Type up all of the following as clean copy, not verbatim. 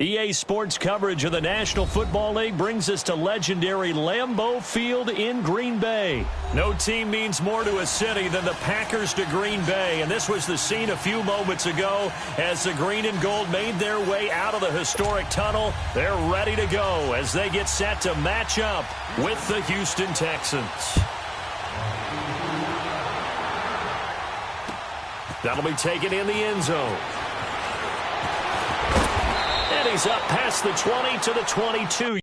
EA Sports coverage of the National Football League brings us to legendary Lambeau Field in Green Bay. No team means more to a city than the Packers to Green Bay, and this was the scene a few moments ago as the green and gold made their way out of the historic tunnel. They're ready to go as they get set to match up with the Houston Texans. That'll be taken in the end zone. And he's up past the 20 to the 22.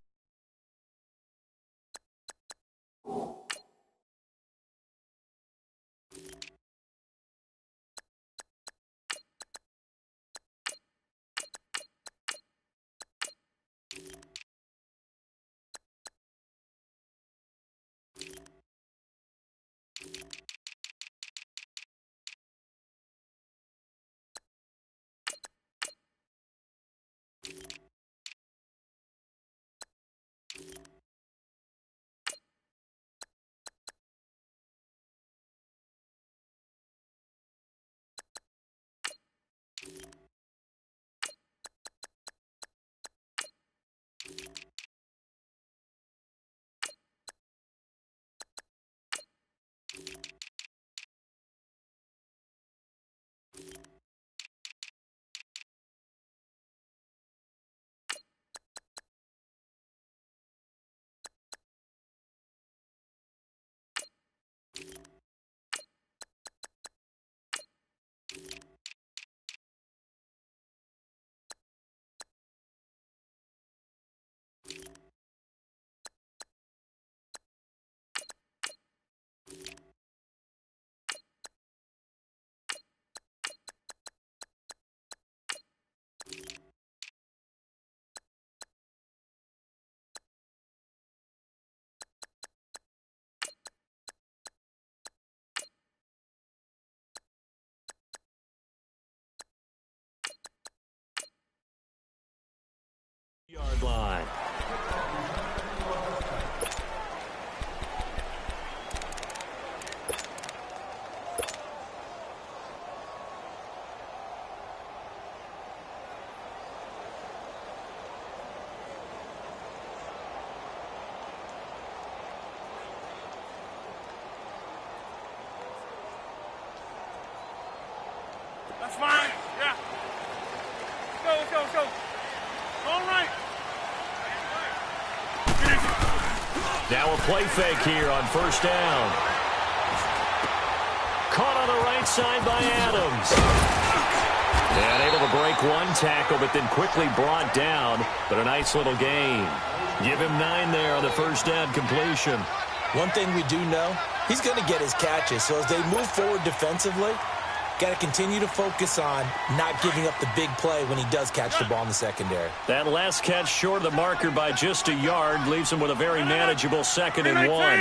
Yard line. That's fine. Yeah. Let's go. All right. Now a play fake here on first down. Caught on the right side by Adams. And able to break one tackle, but then quickly brought down. But a nice little gain. Give him 9 there on the first down completion. One thing we do know, he's going to get his catches. So as they move forward defensively, got to continue to focus on not giving up the big play when he does catch the ball in the secondary. That last catch short of the marker by just a yard leaves him with a very manageable 2nd and 1.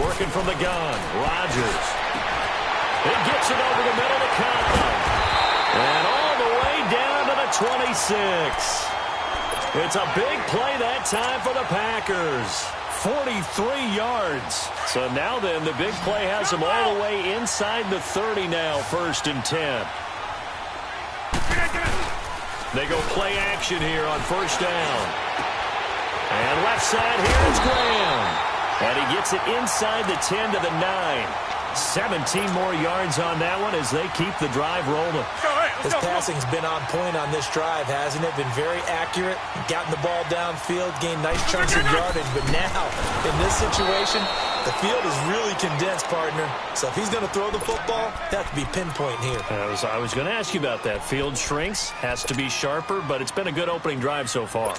Working from the gun, Rodgers. He gets it over the middle to Cobb. And all the way down to the 26. It's a big play that time for the Packers. 43 yards. So now then, the big play has them all the way inside the 30 now, 1st and 10. They go play action here on first down. And left side here is Graham. And he gets it inside the 10 to the 9. 17 more yards on that one as they keep the drive rolling. His passing's been on point on this drive, hasn't it? Been very accurate, gotten the ball downfield, gained nice chunks of yardage. But now, in this situation, the field is really condensed, partner. So if he's going to throw the football, that have to be pinpoint here. I was going to ask you about that. Field shrinks, has to be sharper, but it's been a good opening drive so far.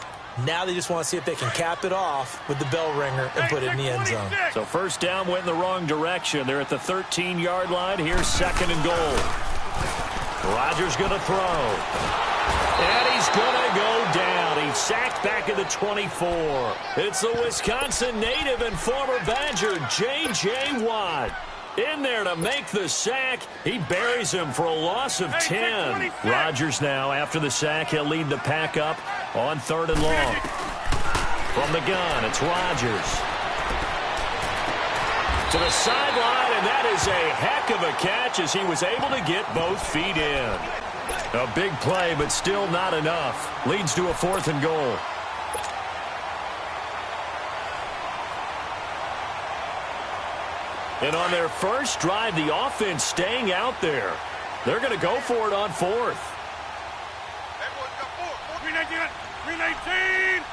Now they just want to see if they can cap it off with the bell ringer and put it in the end zone. So first down went in the wrong direction. They're at the 13-yard line. Here's 2nd and goal. Rodgers going to throw. And he's going to go down. He's sacked back at the 24. It's the Wisconsin native and former Badger, J.J. Watt. In there to make the sack. He buries him for a loss of 10. Rodgers now, after the sack, he'll lead the pack up on 3rd and long. From the gun, it's Rodgers. To the sideline, and that is a heck of a catch as he was able to get both feet in. A big play, but still not enough. Leads to a 4th and goal. And on their first drive, the offense staying out there. They're going to go for it on 4th. 319!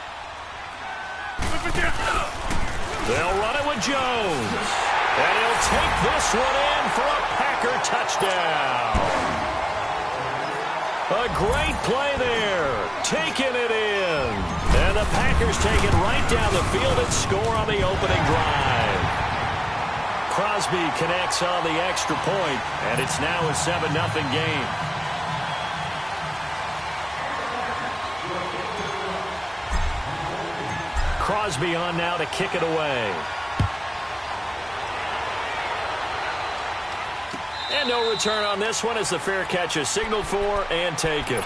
They'll run it with Jones. And he'll take this one in for a Packer touchdown. A great play there. Taking it in. And the Packers take it right down the field and score on the opening drive. Crosby connects on the extra point, and it's now a 7-0 game. Crosby on now to kick it away. And no return on this one as the fair catch is signaled for and taken.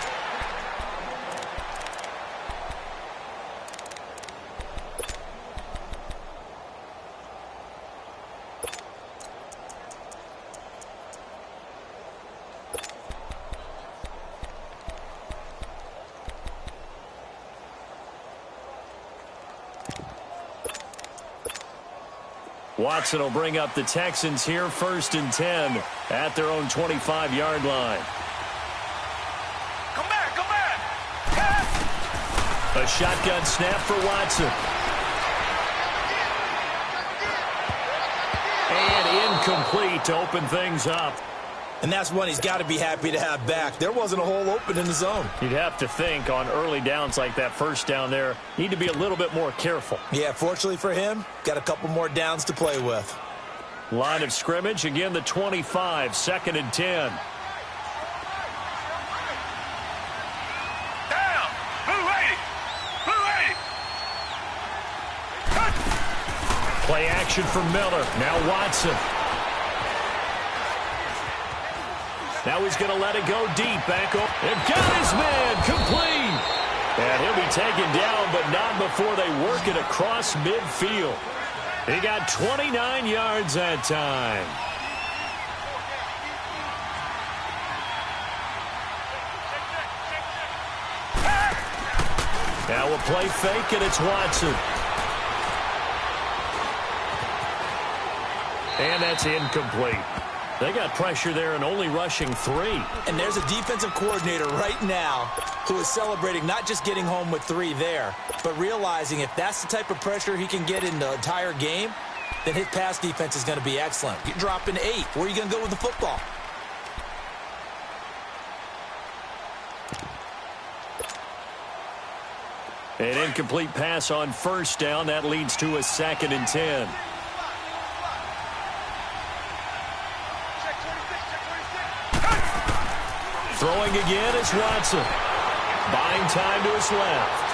Watson will bring up the Texans here, 1st and 10 at their own 25-yard line. Come back! A shotgun snap for Watson. And incomplete to open things up. And that's one he's got to be happy to have back. There wasn't a hole open in the zone. You'd have to think on early downs like that first down there, need to be a little bit more careful. Yeah, fortunately for him, got a couple more downs to play with. Line of scrimmage, again the 25, 2nd and 10. Down! Blue 80! Play action for Miller. Now Watson. Now he's going to let it go deep. Back over. And got his man. Complete. And he'll be taken down, but not before they work it across midfield. He got 29 yards that time. Now we'll play fake, and it's Watson. And that's incomplete. They got pressure there and only rushing 3. And there's a defensive coordinator right now who is celebrating not just getting home with 3 there, but realizing if that's the type of pressure he can get in the entire game, then his pass defense is going to be excellent. You're dropping 8. Where are you going to go with the football? An incomplete pass on 1st down. That leads to a 2nd and 10. Throwing again is Watson. Buying time to his left.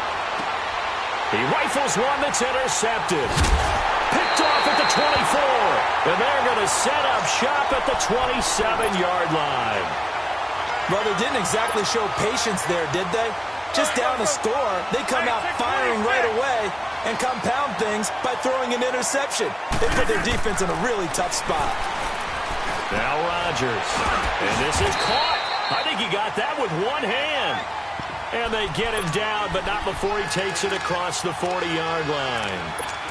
He rifles one that's intercepted. Picked off at the 24. And they're going to set up shop at the 27-yard line. Well, they didn't exactly show patience there, did they? Just down a score, they come out firing right away and compound things by throwing an interception. They put their defense in a really tough spot. Now Rodgers. And this is caught. I think he got that with one hand. And they get him down, but not before he takes it across the 40-yard line.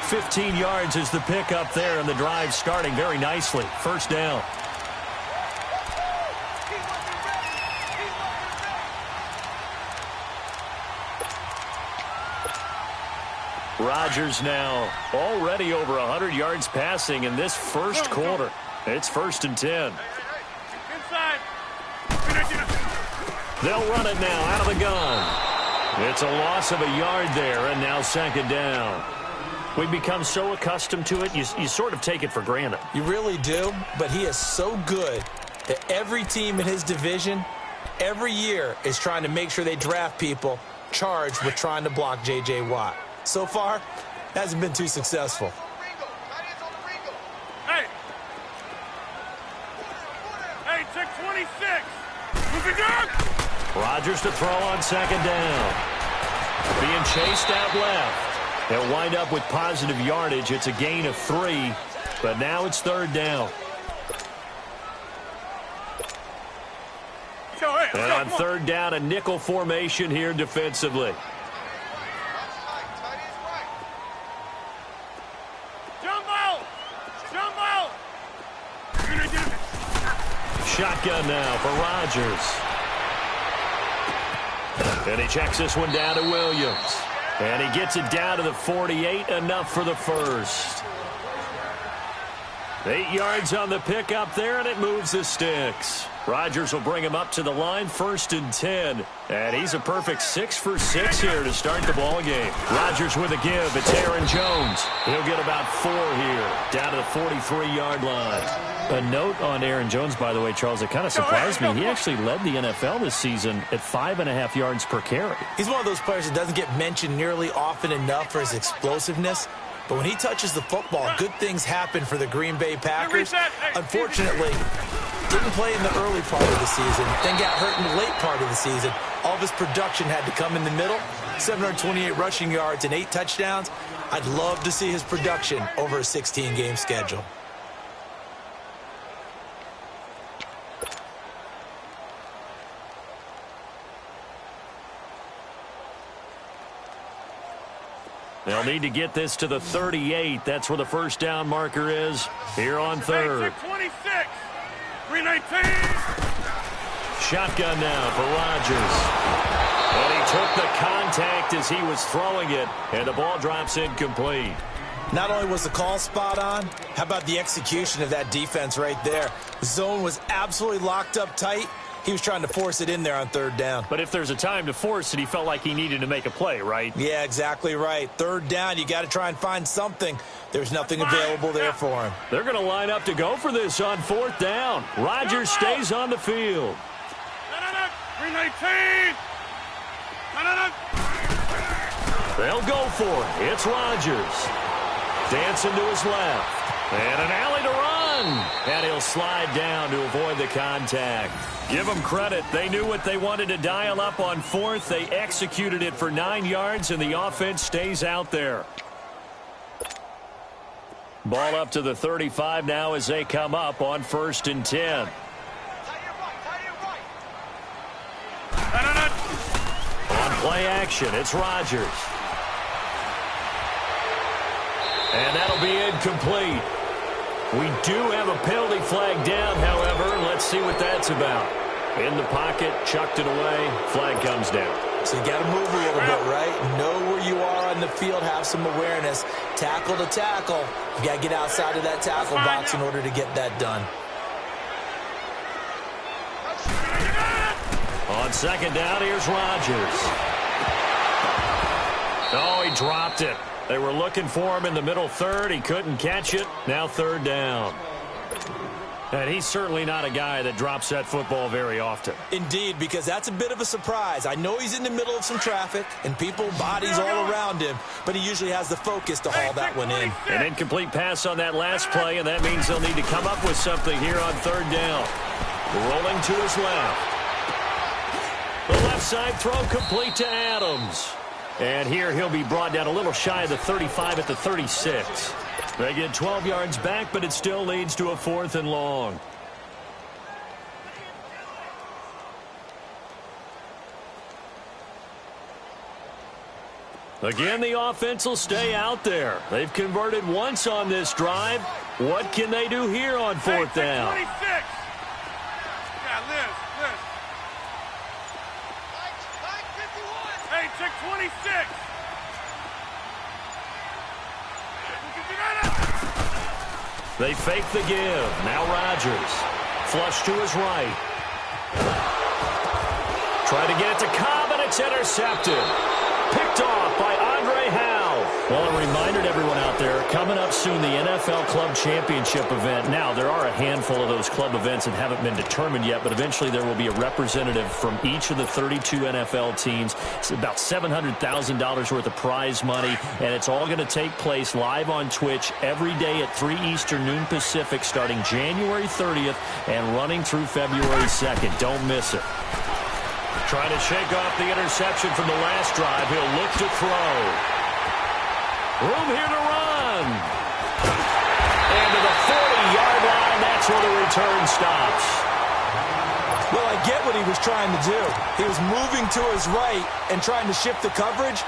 15 yards is the pickup there, and the drive starting very nicely. 1st down. Rodgers now already over 100 yards passing in this first quarter. It's 1st and 10. Inside! They'll run it now out of the gun. It's a loss of a yard there, and now 2nd down. We've become so accustomed to it, you sort of take it for granted. You really do, but he is so good that every team in his division, every year, is trying to make sure they draft people charged with trying to block J.J. Watt. So far, hasn't been too successful. Hey! Hey, check 26! Move it down! Rodgers to throw on 2nd down. Being chased out left. They'll wind up with positive yardage. It's a gain of 3. But now it's third down. And on third down, a nickel formation here defensively. Shotgun now for Rodgers. And he checks this one down to Williams. And he gets it down to the 48, enough for the first. 8 yards on the pickup there, and it moves the sticks. Rodgers will bring him up to the line, 1st and 10. And he's a perfect 6 for 6 here to start the ball game. Rodgers with a give. It's Aaron Jones. He'll get about 4 here, down to the 43-yard line. A note on Aaron Jones, by the way, Charles, it kind of surprised me. He actually led the NFL this season at 5.5 yards per carry. He's one of those players that doesn't get mentioned nearly often enough for his explosiveness. But when he touches the football, good things happen for the Green Bay Packers. Unfortunately, didn't play in the early part of the season, then got hurt in the late part of the season. All of his production had to come in the middle. 728 rushing yards and 8 touchdowns. I'd love to see his production over a 16-game schedule. They'll need to get this to the 38. That's where the first down marker is here on third. 26, 319. Shotgun now for Rodgers. And he took the contact as he was throwing it, and the ball drops incomplete. Not only was the call spot on, how about the execution of that defense right there? The zone was absolutely locked up tight. He was trying to force it in there on third down. But if there's a time to force it, he felt like he needed to make a play, right? Yeah, exactly right. Third down, you got to try and find something. There's nothing available there for him. They're going to line up to go for this on 4th down. Rodgers stays on the field. 319. They'll go for it. It's Rodgers. Dancing to his left. And an alley to run. And he'll slide down to avoid the contact. Give them credit. They knew what they wanted to dial up on 4th. They executed it for 9 yards, and the offense stays out there. Ball up to the 35 now as they come up on 1st and 10. On play action, it's Rodgers. And that'll be incomplete. We do have a penalty flag down, however. Let's see what that's about. In the pocket, chucked it away, flag comes down. So you got to move a little bit, right? Know where you are on the field, have some awareness. Tackle to tackle. You got to get outside of that tackle box in order to get that done. On 2nd down, here's Rodgers. Oh, he dropped it. They were looking for him in the middle third. He couldn't catch it. Now 3rd down. And he's certainly not a guy that drops that football very often. Indeed, because that's a bit of a surprise. I know he's in the middle of some traffic and people, bodies all around him, but he usually has the focus to haul that one in. An incomplete pass on that last play, and that means they'll need to come up with something here on 3rd down. Rolling to his left. The left side throw complete to Adams. And here he'll be brought down a little shy of the 35 at the 36. They get 12 yards back, but it still leads to a 4th and long. Again, the offense will stay out there. They've converted once on this drive. What can they do here on 4th down? 26. Yeah, Liz. Hey, check 26. They fake the give. Now Rodgers. Flush to his right. Try to get it to Cobb, and it's intercepted. Picked off by Andre Howe. Well, a reminder to everyone out there, coming up soon, the NFL Club Championship event. Now, there are a handful of those club events that haven't been determined yet, but eventually there will be a representative from each of the 32 NFL teams. It's about $700,000 worth of prize money, and it's all going to take place live on Twitch every day at 3 Eastern, noon Pacific, starting January 30th and running through February 2nd. Don't miss it. Trying to shake off the interception from the last drive. He'll look to throw. Room here to run. And to the that's where the return stops. Well, I get what he was trying to do. He was moving to his right and trying to shift the coverage,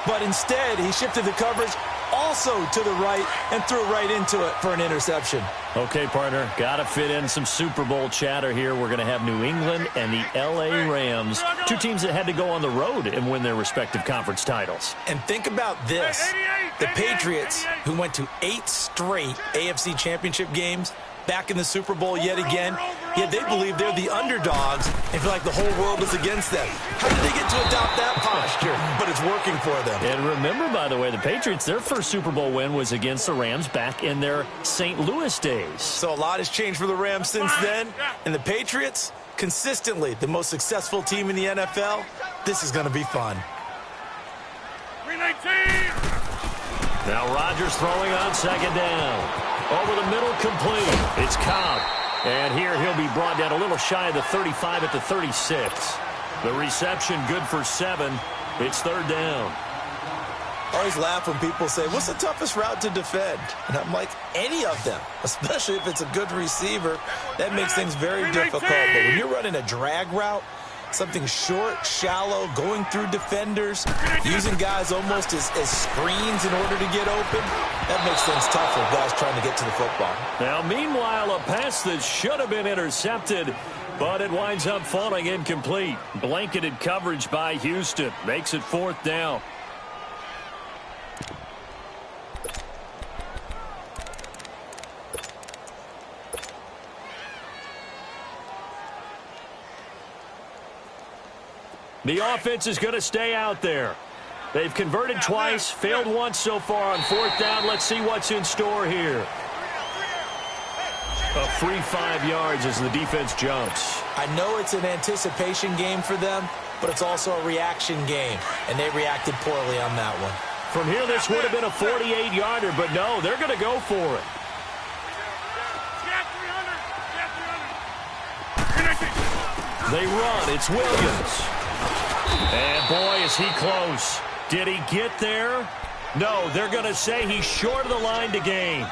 but instead he shifted the coverage also to the right and threw right into it for an interception. Okay, partner, got to fit in some Super Bowl chatter here. We're going to have New England and the L.A. Rams, two teams that had to go on the road and win their respective conference titles. And think about this. The Patriots, who went to 8 straight AFC championship games, back in the Super Bowl yet again, yet they believe they're the underdogs and feel like the whole world is against them. How did they get to adopt that posture? But it's working for them. And remember, by the way, the Patriots, their first Super Bowl win was against the Rams back in their St. Louis days. So a lot has changed for the Rams since then. And the Patriots, consistently the most successful team in the NFL. This is going to be fun. 319. Now Rodgers throwing on second down. Over the middle, complete. It's Cobb. And here he'll be brought down a little shy of the 35 at the 36. The reception good for 7. It's third down. I always laugh when people say, what's the toughest route to defend? And I'm like, any of them, especially if it's a good receiver. That makes things very difficult. But when you're running a drag route, something short, shallow, going through defenders, using guys almost as screens in order to get open, that makes things tough for guys trying to get to the football. Now, meanwhile, a pass that should have been intercepted, but it winds up falling incomplete. Blanketed coverage by Houston. Makes it fourth down. The offense is going to stay out there. They've converted twice, failed once so far on fourth down. Let's see what's in store here. A free 5 yards as the defense jumps. I know it's an anticipation game for them, but it's also a reaction game, and they reacted poorly on that one. From here, this would have been a 48-yarder, but no, they're going to go for it. They run. It's Williams. And, boy, is he close. Did he get there? No, they're going to say he's short of the line to gain.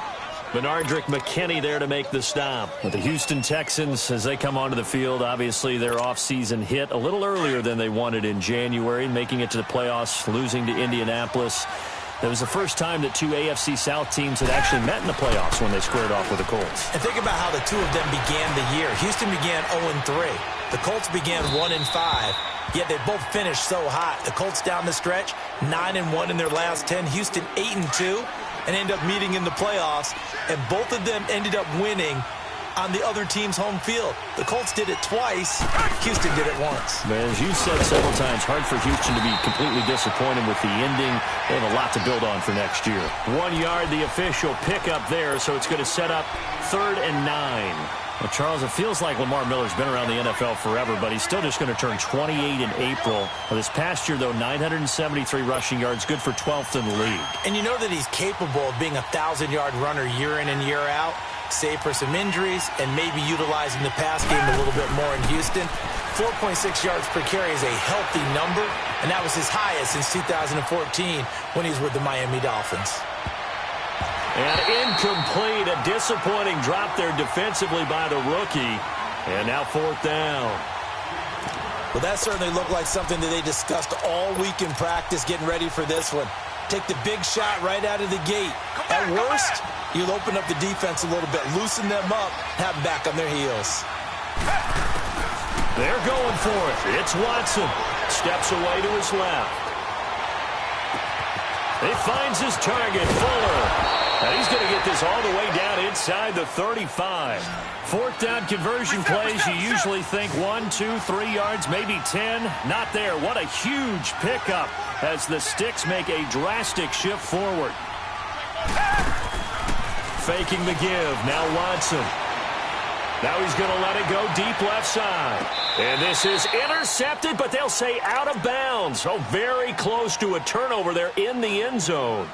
Benardrick McKinney there to make the stop. But the Houston Texans, as they come onto the field, obviously their offseason hit a little earlier than they wanted in January, making it to the playoffs, losing to Indianapolis. That was the first time that two AFC South teams had actually met in the playoffs when they squared off with the Colts. And think about how the two of them began the year. Houston began 0-3. The Colts began 1-5. Yet they both finished so hot. The Colts down the stretch, 9-1 in their last 10. Houston 8-2, and end up meeting in the playoffs. And both of them ended up winning on the other team's home field. The Colts did it twice. Houston did it once. But as you said several times, hard for Houston to be completely disappointed with the ending. They have a lot to build on for next year. 1 yard, the official pickup there, so it's going to set up 3rd and 9. Well, Charles, it feels like Lamar Miller's been around the NFL forever, but he's still just going to turn 28 in April. Well, this past year, though, 973 rushing yards, good for 12th in the league. And you know that he's capable of being a 1,000-yard runner year in and year out, save for some injuries, and maybe utilizing the pass game a little bit more in Houston. 4.6 yards per carry is a healthy number, and that was his highest since 2014 when he was with the Miami Dolphins. And incomplete, a disappointing drop there defensively by the rookie. And now 4th down. Well, that certainly looked like something that they discussed all week in practice getting ready for this one. Take the big shot right out of the gate. At worst, you'll open up the defense a little bit, loosen them up, have them back on their heels. They're going for it. It's Watson. Steps away to his left. He finds his target, Fuller. And he's going to get this all the way down inside the 35. 4th down conversion plays, you usually think 1, 2, 3 yards, maybe 10. Not there. What a huge pickup as the sticks make a drastic shift forward. Faking the give. Now Watson. Now he's going to let it go deep left side. And this is intercepted, but they'll say out of bounds. Oh, very close to a turnover there in the end zone.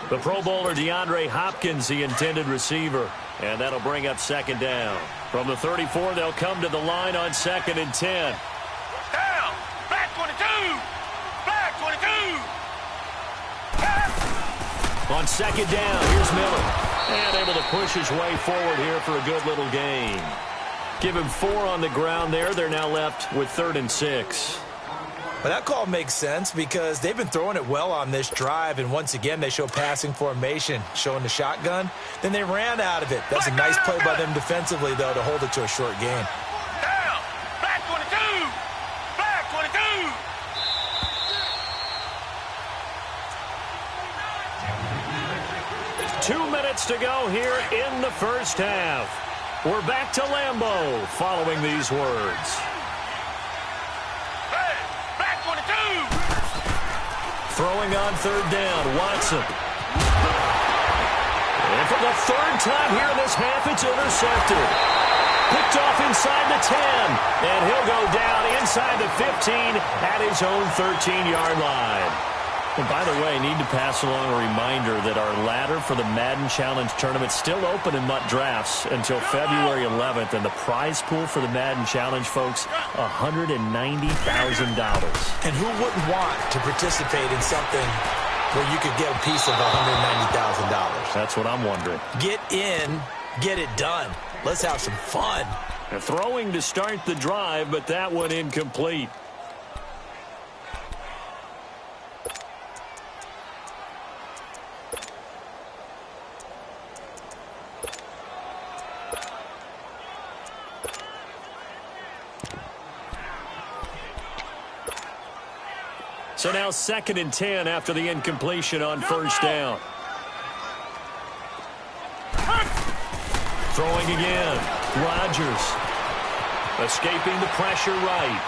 The Pro Bowler DeAndre Hopkins, the intended receiver. And that'll bring up 2nd down. From the 34, they'll come to the line on 2nd and 10. Down. Back 22. Back 22. On 2nd down, here's Miller. And able to push his way forward here for a good little gain. Give him 4 on the ground there. They're now left with 3rd and 6. But that call makes sense because they've been throwing it well on this drive, and once again they show passing formation, showing the shotgun. Then they ran out of it. That's a nice play by them defensively, though, to hold it to a short gain. Down. Back 22. Back 22. 2 minutes to go here in the first half. We're back to Lambeau following these words. Hey, back 22. Throwing on 3rd down, Watson. And for the 3rd time here in this half, it's intercepted. Picked off inside the 10. And he'll go down inside the 15 at his own 13-yard line. And by the way, I need to pass along a reminder that our ladder for the Madden Challenge Tournament is still open in MUT Drafts until February 11th. And the prize pool for the Madden Challenge, folks, $190,000. And who wouldn't want to participate in something where you could get a piece of $190,000? That's what I'm wondering. Get in, get it done. Let's have some fun. And throwing to start the drive, but that one incomplete. So now 2nd and 10 after the incompletion on 1st down. Throwing again. Rodgers. Escaping the pressure right.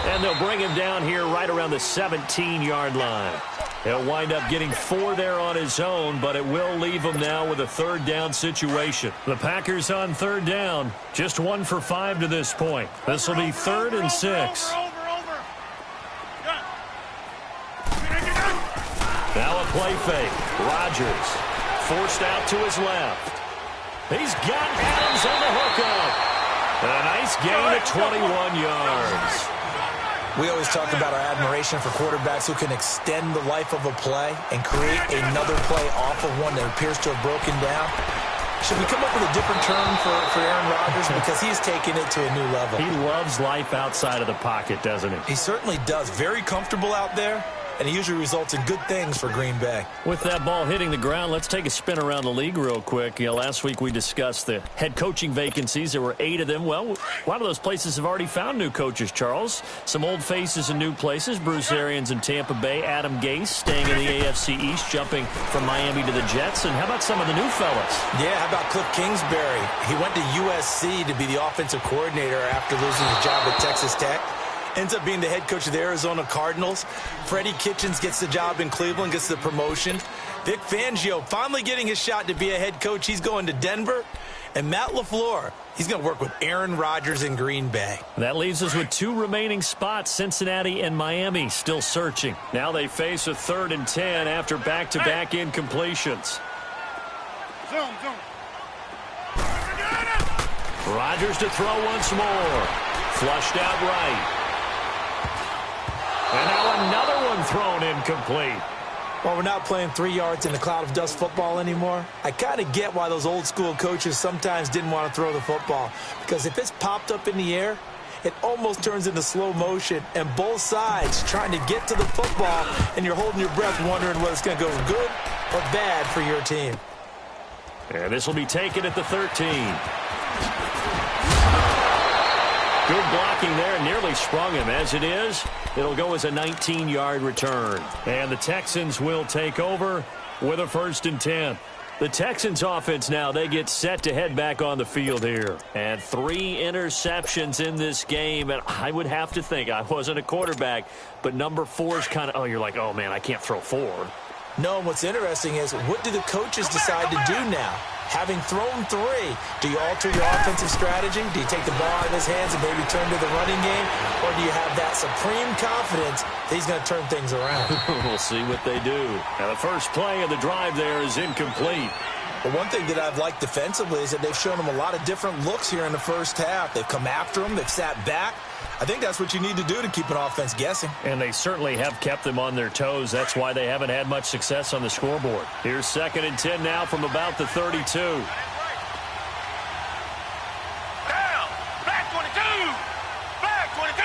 And they'll bring him down here right around the 17-yard line. He'll wind up getting 4 there on his own, but it will leave him now with a 3rd down situation. The Packers on 3rd down. Just 1 for 5 to this point. This will be 3rd and 6. Now a play fake. Rodgers forced out to his left. He's got Adams on the hookup. A nice gain of 21 yards. We always talk about our admiration for quarterbacks who can extend the life of a play and create another play off of one that appears to have broken down. Should we come up with a different term for Aaron Rodgers? Because he's taken it to a new level. He loves life outside of the pocket, doesn't he? He certainly does. Very comfortable out there. And he usually results in good things for Green Bay. With that ball hitting the ground, let's take a spin around the league real quick. Last week we discussed the head coaching vacancies. There were 8 of them. Well, a lot of those places have already found new coaches, Charles. Some old faces in new places. Bruce Arians in Tampa Bay. Adam Gase staying in the AFC East, jumping from Miami to the Jets. And how about some of the new fellas? Yeah, how about Cliff Kingsbury? He went to USC to be the offensive coordinator after losing his job at Texas Tech. Ends up being the head coach of the Arizona Cardinals. Freddie Kitchens gets the job in Cleveland, gets the promotion. Vic Fangio finally getting his shot to be a head coach. He's going to Denver. And Matt LaFleur, he's going to work with Aaron Rodgers in Green Bay. That leaves us with 2 remaining spots, Cincinnati and Miami, still searching. Now they face a 3rd and 10 after back-to-back incompletions. Zoom. Rodgers to throw once more. Flushed out right. And now another one thrown incomplete. Well, we're not playing 3 yards in a cloud of dust football anymore. I kind of get why those old school coaches sometimes didn't want to throw the football. Because if it's popped up in the air, it almost turns into slow motion. And both sides trying to get to the football, and you're holding your breath wondering whether it's going to go good or bad for your team. And this will be taken at the 13. Good blocking there, nearly sprung him. As it is, it'll go as a 19-yard return. And the Texans will take over with a 1st and 10. The Texans offense now, they get set to head back on the field here. And 3 interceptions in this game. And I would have to think, I wasn't a quarterback, but number 4 is kind of, oh, you're like, oh, man, I can't throw 4. No, and what's interesting is, what do the coaches decide to do now? Having thrown 3, do you alter your offensive strategy? Do you take the ball out of his hands and maybe turn to the running game? Or do you have that supreme confidence that he's going to turn things around? We'll see what they do. Now, the first play of the drive there is incomplete. But one thing that I've liked defensively is that they've shown them a lot of different looks here in the first half. They've come after them. They've sat back. I think that's what you need to do to keep an offense guessing. And they certainly have kept them on their toes. That's why they haven't had much success on the scoreboard. Here's 2nd and 10 now from about the 32. Down. Back 22. Back 22.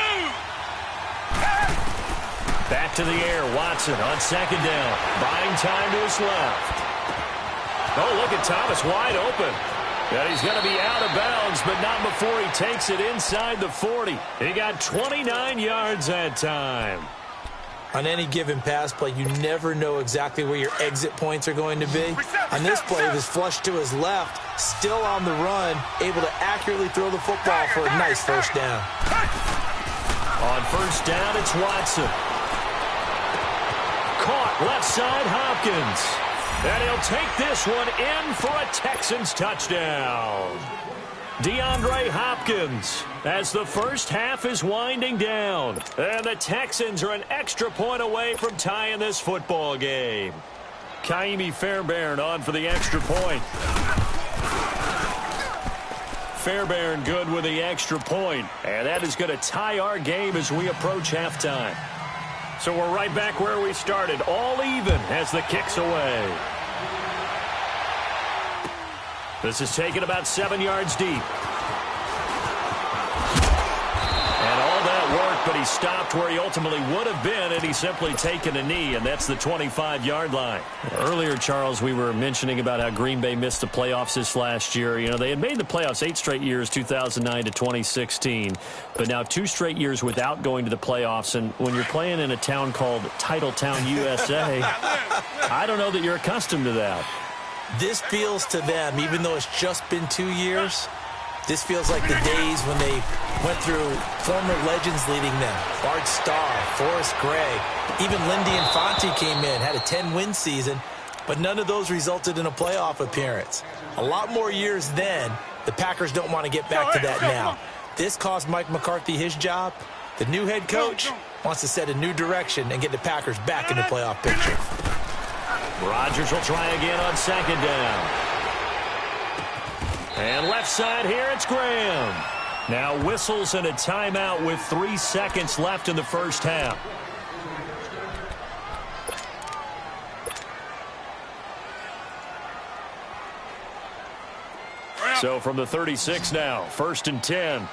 Back to the air. Watson on 2nd down. Buying time to his left. Oh, look at Thomas wide open. And he's going to be out of bounds, but not before he takes it inside the 40. He got 29 yards that time. On any given pass play, you never know exactly where your exit points are going to be. On this play, he was flushed to his left, still on the run, able to accurately throw the football for a nice first down. On first down, it's Watson. Caught left side, Hopkins. And he'll take this one in for a Texans touchdown. DeAndre Hopkins as the first half is winding down. And the Texans are an extra point away from tying this football game. Kaimi Fairbairn on for the extra point. Fairbairn good with the extra point. And that is going to tie our game as we approach halftime. So we're right back where we started, all even as the kick's away. This is taken about 7 yards deep. And all that worked, but he stopped where he ultimately would have been, and he's simply taken a knee, and that's the 25-yard line. Earlier, Charles, we were mentioning about how Green Bay missed the playoffs this last year. You know, they had made the playoffs 8 straight years, 2009 to 2016, but now 2 straight years without going to the playoffs. And when you're playing in a town called Titletown, USA, I don't know that you're accustomed to that. This feels to them, even though it's just been 2 years, this feels like the days when they went through former legends leading them. Bart Starr, Forrest Gray, even Lindy Infante came in, had a 10-win season, but none of those resulted in a playoff appearance. A lot more years then. The Packers don't want to get back to that now. This cost Mike McCarthy his job. The new head coach wants to set a new direction and get the Packers back in the playoff picture. Rodgers will try again on 2nd down. And left side here, it's Graham. Now whistles and a timeout with 3 seconds left in the first half. So from the 36 now, 1st and 10.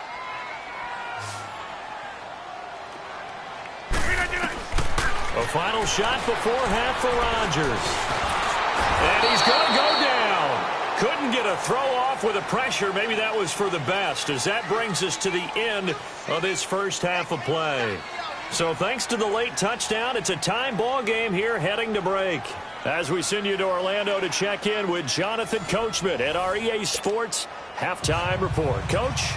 A final shot before half for Rodgers. And he's going to go down. Couldn't get a throw off with the pressure. Maybe that was for the best, as that brings us to the end of this first half of play. So thanks to the late touchdown, it's a time ball game here heading to break. As we send you to Orlando to check in with Jonathan Coachman at our EA Sports Halftime Report. Coach?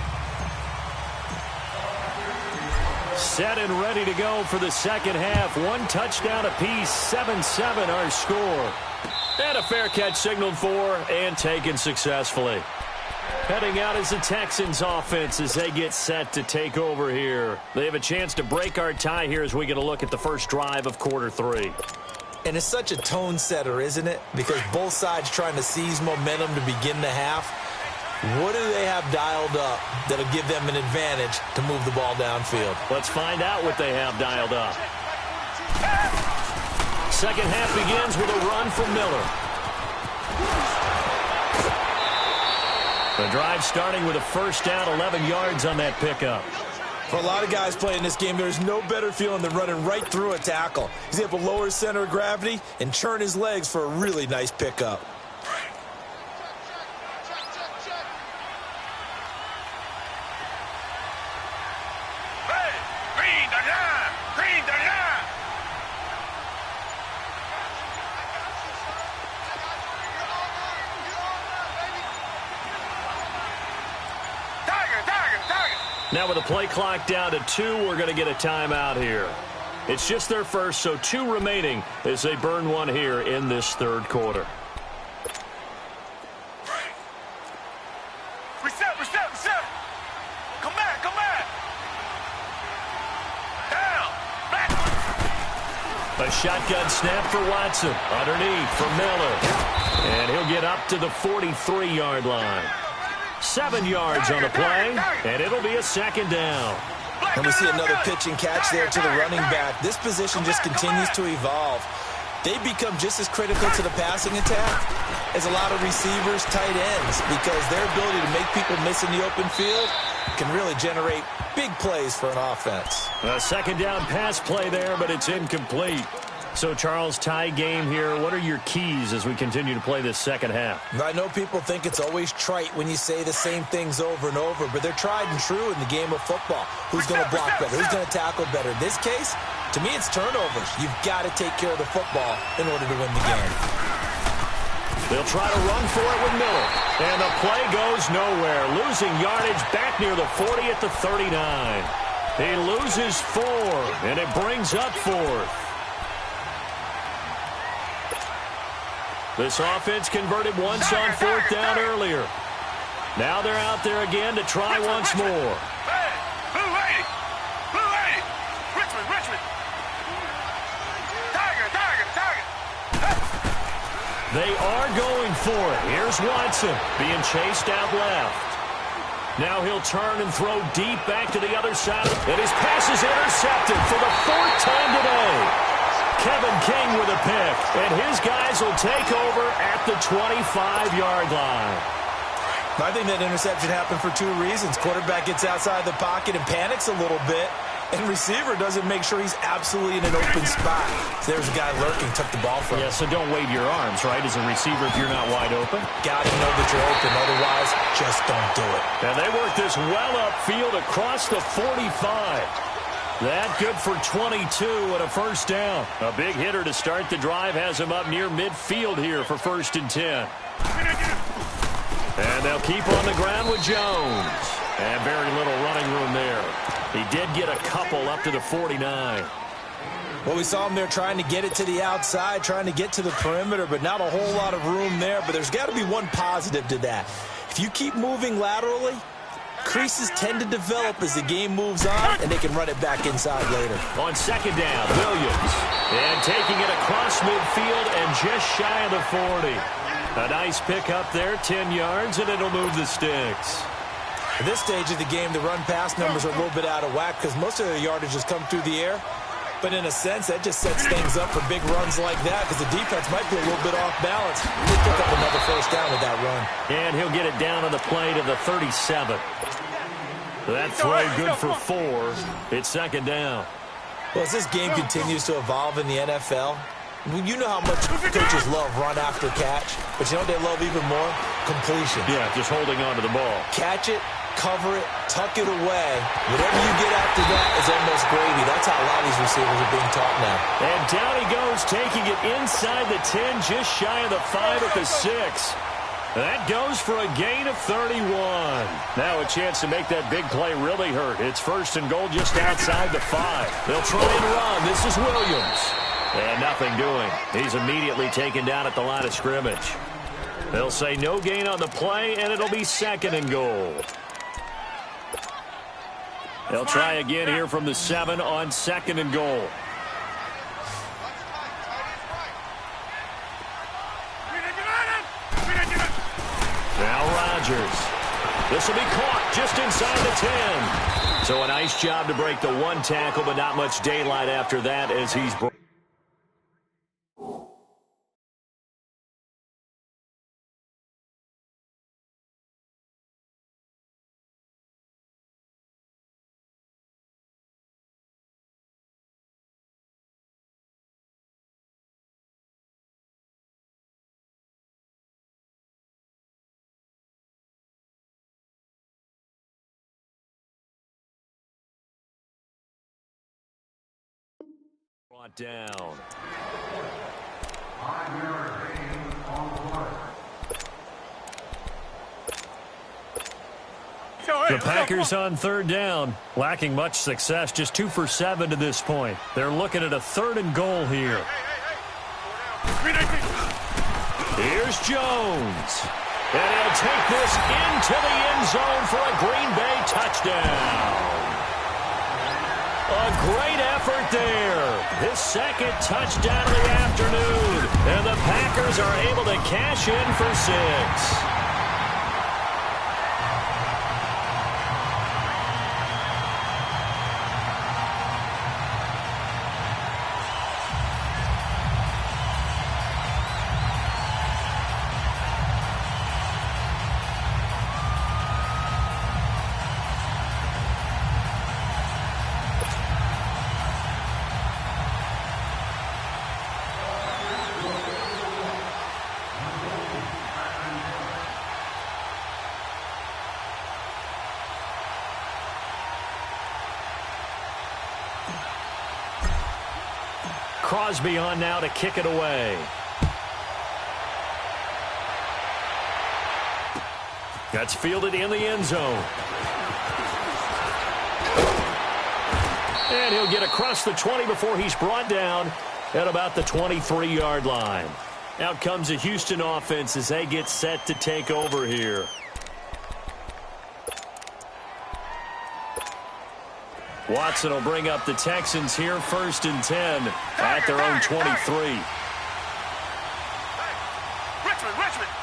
Set and ready to go for the second half. 1 touchdown apiece, 7-7 our score. And a fair catch signaled for and taken successfully. Heading out is the Texans offense as they get set to take over here. They have a chance to break our tie here as we get a look at the first drive of quarter 3. And it's such a tone setter, isn't it? Because both sides trying to seize momentum to begin the half. What do they have dialed up that'll give them an advantage to move the ball downfield? Let's find out what they have dialed up. Second half begins with a run from Miller. The drive starting with a first down, 11 yards on that pickup. For a lot of guys playing this game, there's no better feeling than running right through a tackle. He's able to lower his center of gravity and churn his legs for a really nice pickup. Now with the play clock down to 2, we're going to get a timeout here. It's just their first, so 2 remaining as they burn one here in this third quarter. Reset. Come back. Down. Back. A shotgun snap for Watson. Underneath for Miller. And he'll get up to the 43-yard line. 7 yards on the play, and it'll be a second down. And we see another pitch and catch there to the running back. This position just continues to evolve. They become just as critical to the passing attack as a lot of receivers, tight ends, because their ability to make people miss in the open field can really generate big plays for an offense. A second down pass play there, but it's incomplete. So, Charles, tie game here. What are your keys as we continue to play this second half? I know people think it's always trite when you say the same things over and over, but they're tried and true in the game of football. Who's going to block better? Who's going to tackle better? In this case, to me, it's turnovers. You've got to take care of the football in order to win the game. They'll try to run for it with Miller. And the play goes nowhere. Losing yardage back near the 40 at the 39. He loses 4, and it brings up 4th. This offense converted once on 4th down earlier. Now they're out there again to try once more. Blue 80! Blue 80! Richmond! Target! They are going for it. Here's Watson being chased out left. Now he'll turn and throw deep back to the other side. And his pass is intercepted for the 4th time today. Kevin King with a pick, and his guys will take over at the 25-yard line. I think that interception happened for 2 reasons. Quarterback gets outside the pocket and panics a little bit, and receiver doesn't make sure he's absolutely in an open spot. So there's a guy lurking, took the ball from him. Yeah, so don't wave your arms, right, as a receiver if you're not wide open. Got to know that you're open, otherwise just don't do it. And they work this well upfield across the 45. That good for 22 and a first down. A big hitter to start the drive has him up near midfield here for 1st and 10. And they'll keep on the ground with Jones. And very little running room there. He did get a couple up to the 49. Well, we saw him there trying to get it to the outside, trying to get to the perimeter, but not a whole lot of room there. But there's got to be one positive to that. If you keep moving laterally, creases tend to develop as the game moves on, and they can run it back inside later. On second down, Williams. And taking it across midfield and just shy of the 40. A nice pick up there, 10 yards, and it'll move the sticks. At this stage of the game, the run-pass numbers are a little bit out of whack because most of the yardage has come through the air. But in a sense, that just sets things up for big runs like that because the defense might be a little bit off balance. They pick up another first down with that run. And he'll get it down on the play to the 37. That throw good for 4. It's second down. Well, as this game continues to evolve in the NFL, you know how much coaches love run after catch, but you know what they love even more? Completion. Yeah, just holding on to the ball. Catch it, cover it, tuck it away. Whatever you get after that is almost gravy. That's how a lot of these receivers are being taught now. And down he goes, taking it inside the 10, just shy of the 5 at the 6. That goes for a gain of 31. Now a chance to make that big play really hurt. It's 1st and goal just outside the 5. They'll try and run. This is Williams. And nothing doing. He's immediately taken down at the line of scrimmage. They'll say no gain on the play, and it'll be 2nd and goal. They'll try again here from the 7 on 2nd and goal. Now Rodgers. This will be caught just inside the 10. So a nice job to break the 1 tackle, but not much daylight after that as he's broken. Brought down. The Packers on 3rd down, lacking much success, just 2 for 7 to this point. They're looking at a 3rd and goal here. Here's Jones. And he'll take this into the end zone for a Green Bay touchdown. A great effort there. His second touchdown of the afternoon. And the Packers are able to cash in for 6. Crosby on now to kick it away. That's fielded in the end zone. And he'll get across the 20 before he's brought down at about the 23-yard line. Out comes the Houston offense as they get set to take over here. Watson will bring up the Texans here, 1st and 10 at their own 23. Richmond.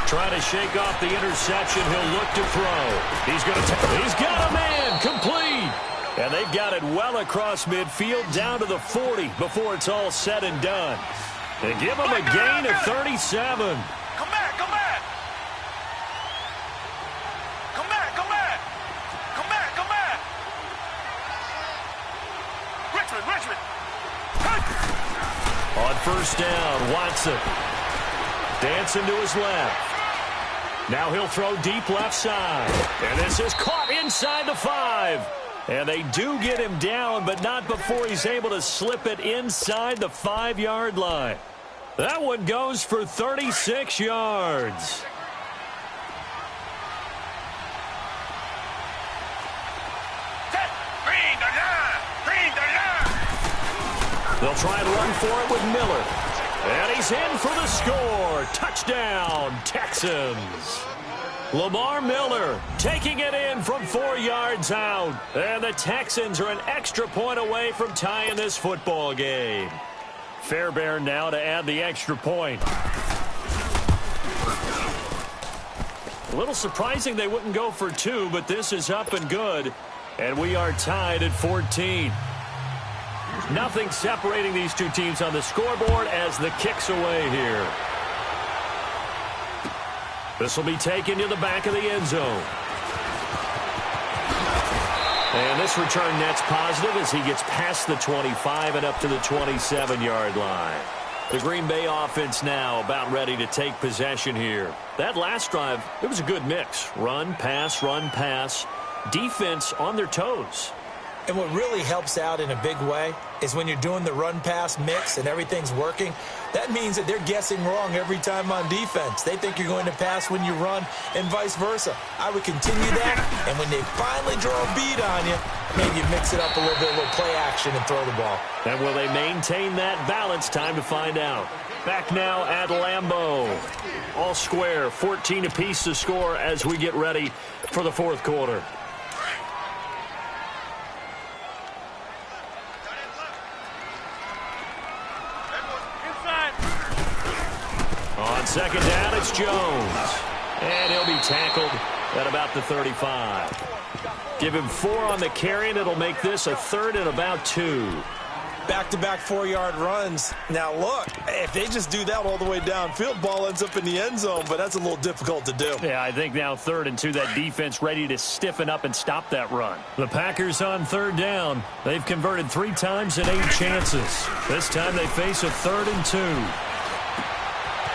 Trying to shake off the interception. He'll look to throw. He's got a man complete. And they've got it well across midfield down to the 40 before it's all said and done. They give him a gain of 37. Come back. Richmond. On 1st down, Watson. Dancing to his left. Now he'll throw deep left side. And this is caught inside the 5. And they do get him down, but not before he's able to slip it inside the 5-yard line. That one goes for 36 yards. They'll try and run for it with Miller. And he's in for the score. Touchdown, Texans. Lamar Miller taking it in from 4 yards out. And the Texans are an extra point away from tying this football game. Fairbairn now to add the extra point. A little surprising they wouldn't go for 2, but this is up and good. And we are tied at 14. Nothing separating these two teams on the scoreboard as the kick's away here. This will be taken to the back of the end zone. And this return net's positive as he gets past the 25 and up to the 27-yard line. The Green Bay offense now about ready to take possession here. That last drive, it was a good mix. Run, pass. Defense on their toes. And what really helps out in a big way is when you're doing the run-pass mix and everything's working, that means that they're guessing wrong every time on defense. They think you're going to pass when you run and vice versa. I would continue that, and when they finally draw a bead on you, maybe you mix it up a little bit, a little play action and throw the ball. And will they maintain that balance? Time to find out. Back now at Lambeau. All square, 14 apiece to score as we get ready for the 4th quarter. On 2nd down, it's Jones. And he'll be tackled at about the 35. Give him 4 on the carry, and it'll make this a 3rd and about 2. Back-to-back 4-yard runs. Now, look, if they just do that all the way downfield, ball ends up in the end zone, but that's a little difficult to do. Yeah, I think now 3rd and 2, that defense ready to stiffen up and stop that run. The Packers on 3rd down. They've converted 3 times in 8 chances. This time they face a 3rd and 2.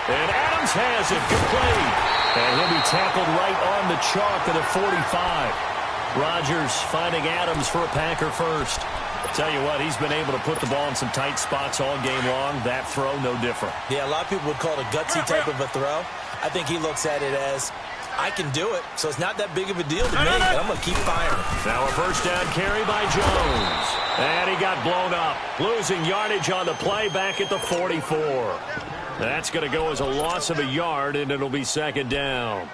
And Adams has it, complete. And he'll be tackled right on the chalk of the 45. Rodgers finding Adams for a Packer first. Tell you what, he's been able to put the ball in some tight spots all game long. That throw, no different. Yeah, a lot of people would call it a gutsy type of a throw. I think he looks at it as, I can do it, so it's not that big of a deal to me, and I'm going to keep firing. Now a 1st down carry by Jones. And he got blown up. Losing yardage on the play back at the 44. That's going to go as a loss of a yard, and it'll be 2nd down.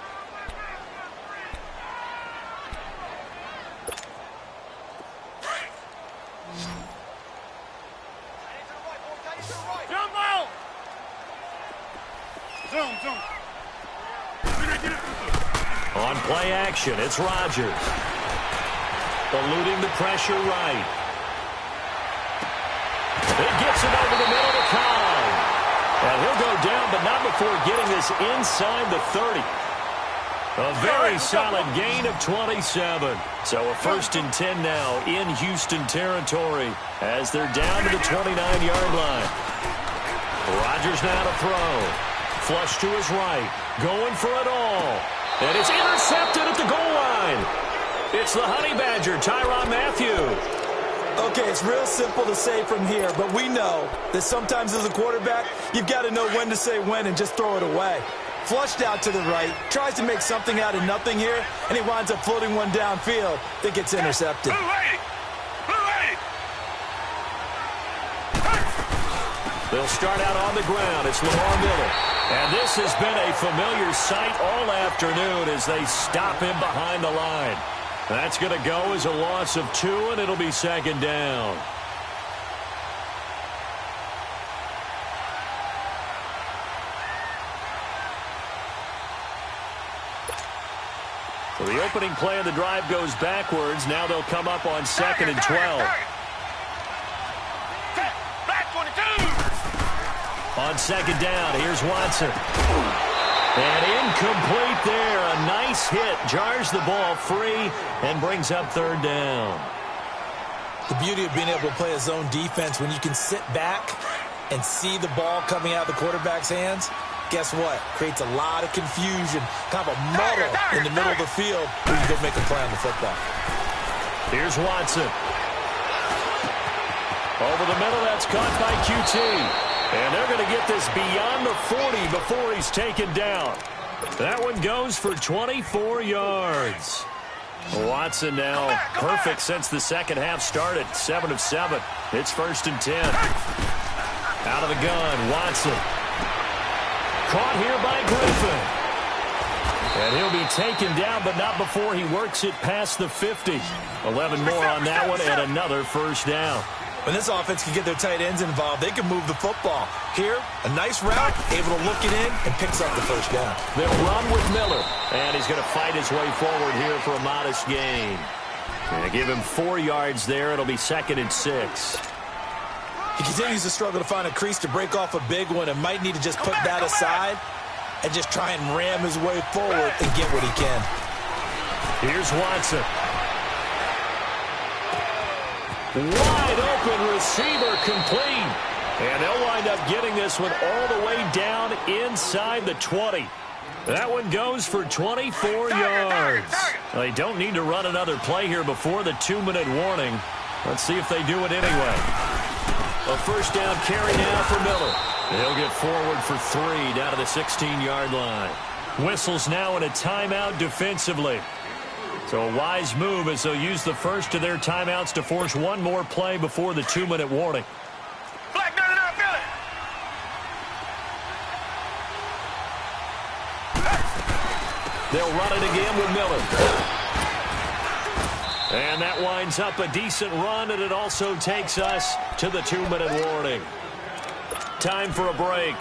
On play action, it's Rodgers. Eluding the pressure right. It gets it over the middle to Cobb. And he'll go down, but not before getting this inside the 30. A very solid gain of 27. So a 1st and 10 now in Houston territory as they're down to the 29-yard line. Rodgers now to throw. Flush to his right. Going for it all. And it's intercepted at the goal line. It's the Honey Badger, Tyrann Mathieu. Okay, it's real simple to say from here, but we know that sometimes as a quarterback, you've got to know when to say when and just throw it away. Flushed out to the right, tries to make something out of nothing here, and he winds up floating one downfield that gets intercepted. They'll start out on the ground. It's Lamar Miller. And this has been a familiar sight all afternoon as they stop him behind the line. That's going to go as a loss of 2, and it'll be 2nd down. So the opening play of the drive goes backwards. Now they'll come up on 2nd and 12. On 2nd down, here's Watson. And incomplete there. A nice hit. Jars the ball free and brings up 3rd down. The beauty of being able to play a zone defense when you can sit back and see the ball coming out of the quarterback's hands, guess what? Creates a lot of confusion, kind of a muddle in the middle of the field where you go make a play on the football. Here's Watson. Over the middle, that's caught by QT. And they're going to get this beyond the 40 before he's taken down. That one goes for 24 yards. Watson now perfect since the second half started. 7 of 7. It's 1st and 10. Out of the gun, Watson. Caught here by Griffin. And he'll be taken down, but not before he works it past the 50. 11 more on that one and another 1st down. When this offense can get their tight ends involved, they can move the football. Here, a nice route, able to look it in, and picks up the 1st down. They'll run with Miller, and he's going to fight his way forward here for a modest gain. And give him 4 yards there. It'll be 2nd and 6. He continues to struggle to find a crease to break off a big one and might need to just put that aside and just try and ram his way forward and get what he can. Here's Watson. Wide open receiver complete. And they'll wind up getting this one all the way down inside the 20. That one goes for 24 yards. They don't need to run another play here before the 2-minute warning. Let's see if they do it anyway. A 1st down carry now for Miller. He'll get forward for 3 down to the 16-yard line. Whistles now in a timeout defensively. So a wise move as they'll use the first of their timeouts to force one more play before the 2-minute warning. They'll run it again with Miller. And that winds up a decent run, and it also takes us to the 2-minute warning. Time for a break.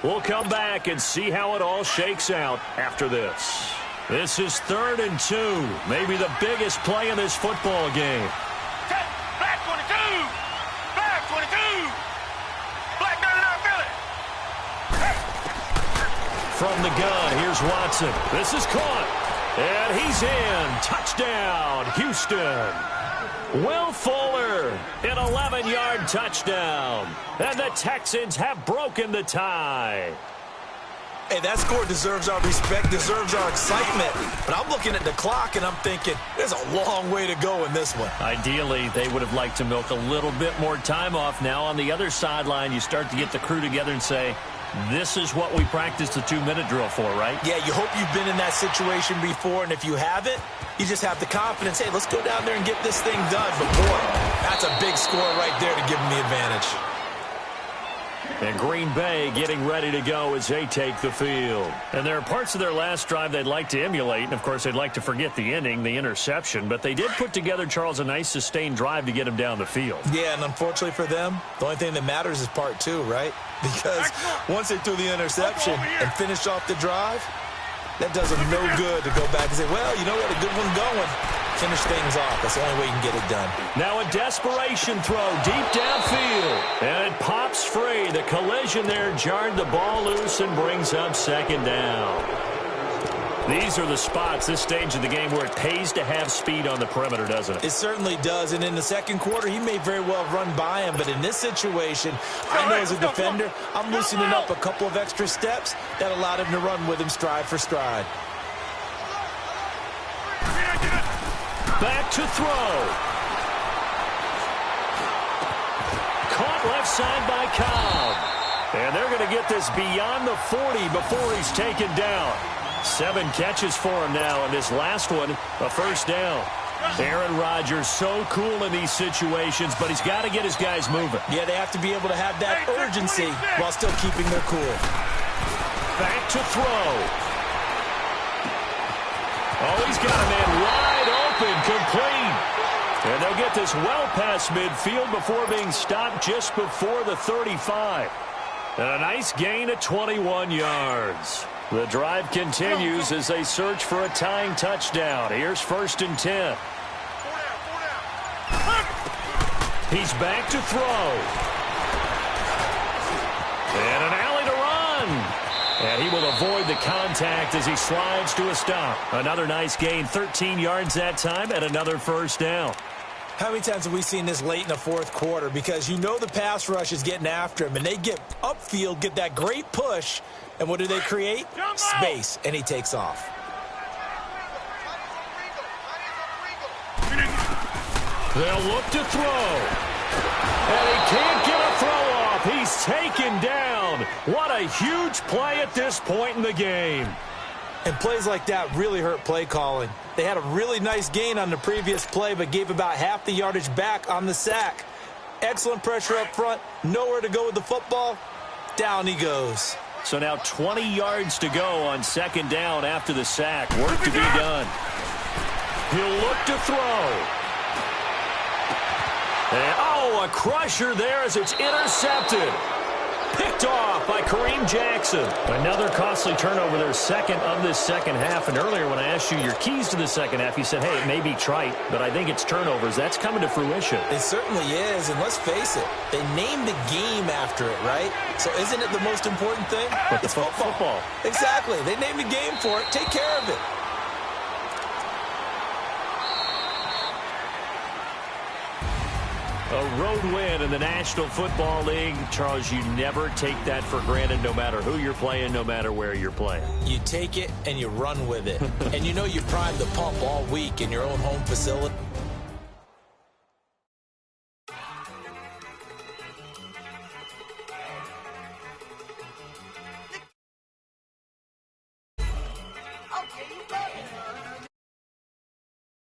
We'll come back and see how it all shakes out after this. This is 3rd and 2, maybe the biggest play in this football game. Black 22! Black 22! Black 99 Philly! From the gun, here's Watson. This is caught. And he's in. Touchdown, Houston. Will Fuller, an 11-yard touchdown. And the Texans have broken the tie. Hey, that score deserves our respect, deserves our excitement. But I'm looking at the clock, and I'm thinking, there's a long way to go in this one. Ideally, they would have liked to milk a little bit more time off. Now, on the other sideline, you start to get the crew together and say, this is what we practiced the 2-minute drill for, right? Yeah, you hope you've been in that situation before, and if you haven't, you just have the confidence, hey, let's go down there and get this thing done. But, boy, that's a big score right there to give them the advantage. And Green Bay getting ready to go as they take the field. And there are parts of their last drive they'd like to emulate. And, of course, they'd like to forget the ending, the interception. But they did put together, Charles, a nice sustained drive to get them down the field. Yeah, and unfortunately for them, the only thing that matters is part 2, right? because once they threw the interception and finished off the drive, that does them no good to go back and say, well, you know what, a good one going. Finish things off. That's the only way you can get it done. Now a desperation throw deep downfield. And it pops free. The collision there jarred the ball loose and brings up second down. These are the spots, this stage of the game, where it pays to have speed on the perimeter, doesn't it? It certainly does. And in the second quarter, he may very well run by him. But in this situation, I know as a defender, I'm loosening up a couple of extra steps that allowed him to run with him stride for stride. Back to throw. Caught left side by Cobb. And they're going to get this beyond the 40 before he's taken down. 7 catches for him now, and this last one, a first down. Aaron Rodgers so cool in these situations, but he's got to get his guys moving. Yeah, they have to be able to have that urgency while still keeping their cool. Back to throw. Oh, he's got a man wide open, complete. And they'll get this well past midfield before being stopped just before the 35. And a nice gain of 21 yards. The drive continues as they search for a tying touchdown. Here's 1st and 10. He's back to throw. And an alley to run. And he will avoid the contact as he slides to a stop. Another nice gain, 13 yards that time, and another first down. How many times have we seen this late in the fourth quarter? Because you know the pass rush is getting after him, and they get upfield, get that great push, and what do they create? Space, and he takes off. They'll look to throw. And he can't get a throw off. He's taken down. What a huge play at this point in the game. And plays like that really hurt play calling. They had a really nice gain on the previous play, but gave about half the yardage back on the sack. Excellent pressure up front. Nowhere to go with the football. Down he goes. So now 20 yards to go on second down after the sack. Work to be done. He'll look to throw. And, oh, a crusher there as it's intercepted. Picked off by Kareem Jackson. Another costly turnover, their second of this second half. And earlier when I asked you your keys to the second half, you said, hey, it may be trite, but I think it's turnovers. That's coming to fruition. It certainly is, and let's face it, they named the game after it, right? So isn't it the most important thing? But it's football. Exactly. They named the game for it. Take care of it. A road win in the National Football League. Charles, you never take that for granted no matter who you're playing, no matter where you're playing. You take it and you run with it. And you know you primed the pump all week in your own home facility.